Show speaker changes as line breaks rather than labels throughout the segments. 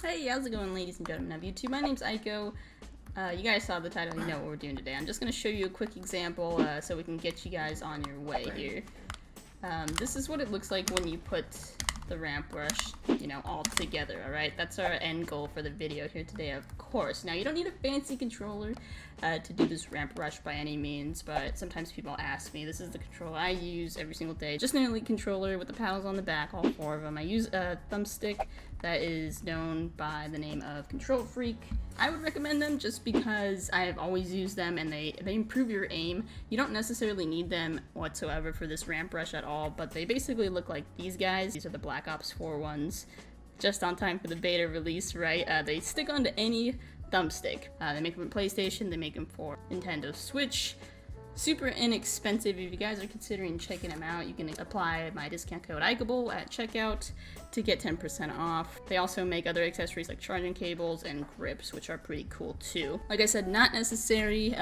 Hey, how's it going, ladies and gentlemen of YouTube? My name's Aiko. You guys saw the title, you know what we're doing today. I'm just going to show you a quick example so we can get you guys on your way here. This is what it looks like when you put the ramp brush, you know, all together, alright? That's our end goal for the video here today, of course. Now, you don't need a fancy controller to do this ramp brush by any means, but sometimes people ask me. This is the controller I use every single day. Just an Elite controller with the paddles on the back, all four of them. I use a thumbstick that is known by the name of Control Freak. I would recommend them just because I have always used them and they improve your aim. You don't necessarily need them whatsoever for this ramp brush at all, but they basically look like these guys. These are the Black Ops 4 ones, just on time for the beta release, right? They stick onto any thumbstick. They make them for PlayStation, they make them for Nintendo Switch. Super inexpensive. If you guys are considering checking them out, you can apply my discount code Aikable at checkout to get 10% off. They also make other accessories like charging cables and grips, which are pretty cool too. Like I said, not necessary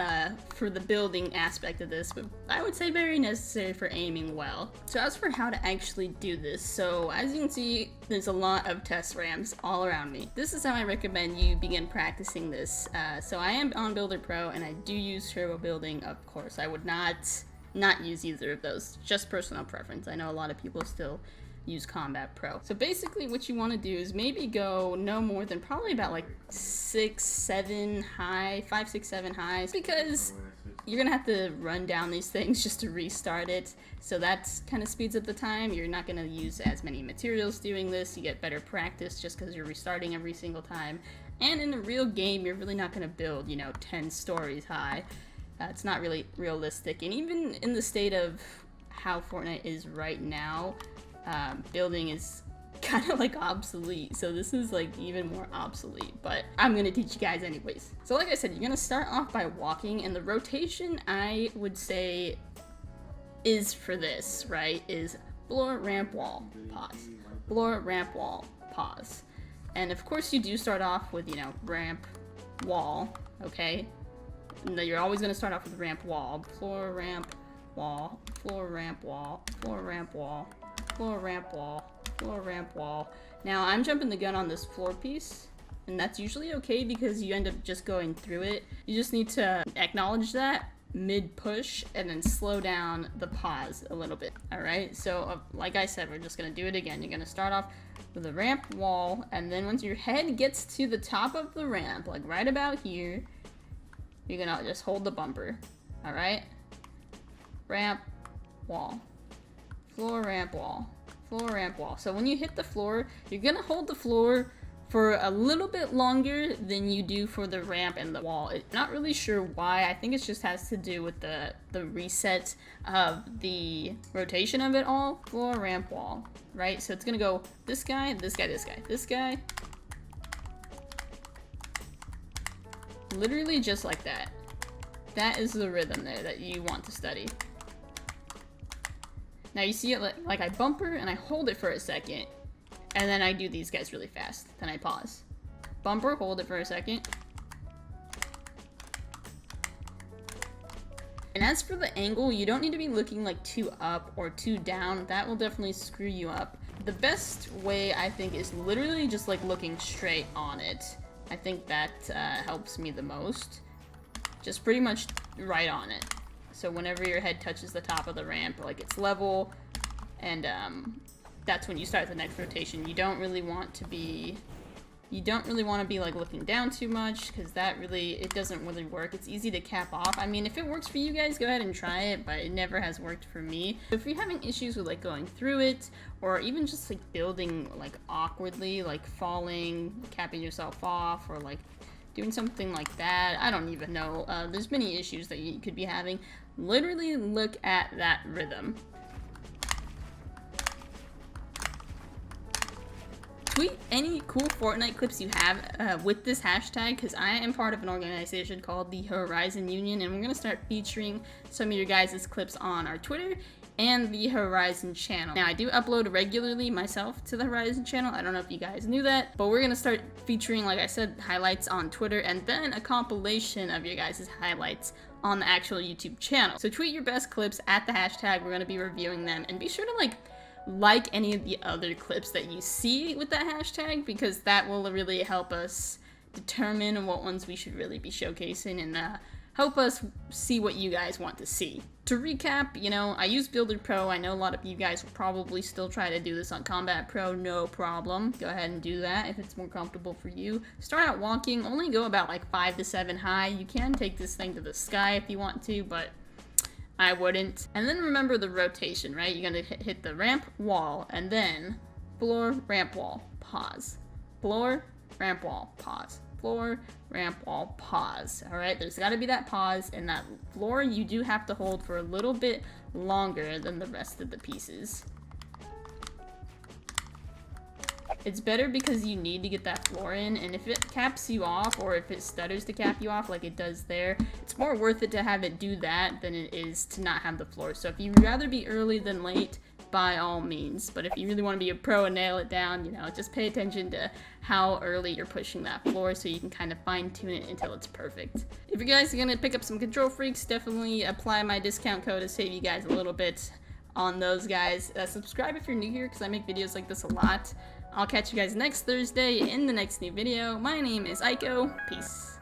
for the building aspect of this, but I would say very necessary for aiming well. So as for how to actually do this, so as you can see, there's a lot of test ramps all around me. This is how I recommend you begin practicing this. So I am on Builder Pro and I do use turbo building, of course. I would not use either of those, just personal preference. I know a lot of people still use Combat Pro. So basically what you want to do is maybe go no more than probably about like 6, 7 high, 5, 6, 7 highs, because you're gonna have to run down these things just to restart it. So that kind of speeds up the time. You're not gonna use as many materials doing this. You get better practice just because you're restarting every single time. And in a real game, you're really not gonna build, you know, 10 stories high. It's not really realistic. And even in the state of how Fortnite is right now, building is kind of like obsolete, so this is like even more obsolete, but I'm gonna teach you guys anyways. So like I said, you're gonna start off by walking, and the rotation I would say is for this, right, is floor, ramp, wall, pause. Floor, ramp, wall, pause. And of course you do start off with, you know, ramp, wall, okay? And you're always gonna start off with ramp, wall, floor, ramp, wall, floor, ramp, wall, floor, ramp, wall, floor, ramp, wall, floor, ramp, wall. Now I'm jumping the gun on this floor piece, and that's usually okay because you end up just going through it. You just need to acknowledge that mid-push and then slow down the pause a little bit, alright? So like I said, we're just gonna do it again. You're gonna start off with a ramp, wall, and then once your head gets to the top of the ramp, like right about here, you're gonna just hold the bumper, alright? Ramp, wall. Floor, ramp, wall. Floor, ramp, wall. So when you hit the floor, you're gonna hold the floor for a little bit longer than you do for the ramp and the wall. I'm not really sure why. I think it just has to do with the reset of the rotation of it all. Floor, ramp, wall, right? So it's gonna go this guy, this guy, this guy, this guy. Literally just like that. That is the rhythm there that you want to study. Now you see it like I bumper and I hold it for a second, and then I do these guys really fast. Then I pause. Bumper, hold it for a second. And as for the angle, you don't need to be looking like too up or too down. That will definitely screw you up. The best way, I think, is literally just like looking straight on it. I think that helps me the most. Just pretty much right on it. So whenever your head touches the top of the ramp, like it's level, and that's when you start the next rotation. You don't really want to be like looking down too much, because it doesn't really work. It's easy to cap off. I mean, if it works for you guys, go ahead and try it, but it never has worked for me. If you're having issues with like going through it, or even just like building like awkwardly, like falling, capping yourself off, or like doing something like that, I don't even know. There's many issues that you could be having. Literally look at that rhythm. Tweet any cool Fortnite clips you have with this hashtag, because I am part of an organization called the Horizon Union, and we're going to start featuring some of your guys' clips on our Twitter and the Horizon channel. Now, I do upload regularly myself to the Horizon channel. I don't know if you guys knew that, but we're gonna start featuring, like I said, highlights on Twitter, and then a compilation of your guys' highlights on the actual YouTube channel. So tweet your best clips at the hashtag. We're gonna be reviewing them, and be sure to like like any of the other clips that you see with that hashtag, because that will really help us determine what ones we should really be showcasing and help us see what you guys want to see. To recap, you know, I use Builder Pro. I know a lot of you guys will probably still try to do this on Combat Pro. No problem. Go ahead and do that if it's more comfortable for you. Start out walking. Only go about like 5 to 7 high. You can take this thing to the sky if you want to, but I wouldn't. And then remember the rotation, right? You're gonna hit the ramp, wall, and then floor, ramp, wall, pause. Floor, ramp, wall, pause. Floor, ramp, wall, pause. Alright, there's gotta be that pause, and that floor you do have to hold for a little bit longer than the rest of the pieces. It's better because you need to get that floor in, and if it caps you off, or if it stutters to cap you off like it does there, it's more worth it to have it do that than it is to not have the floor. So if you'd rather be early than late, by all means. But if you really want to be a pro and nail it down, you know, just pay attention to how early you're pushing that floor so you can kind of fine tune it until it's perfect. If you guys are going to pick up some control freaks, definitely apply my discount code to save you guys a little bit on those guys. Subscribe if you're new here because I make videos like this a lot. I'll catch you guys next Thursday in the next new video. My name is Aiko. Peace.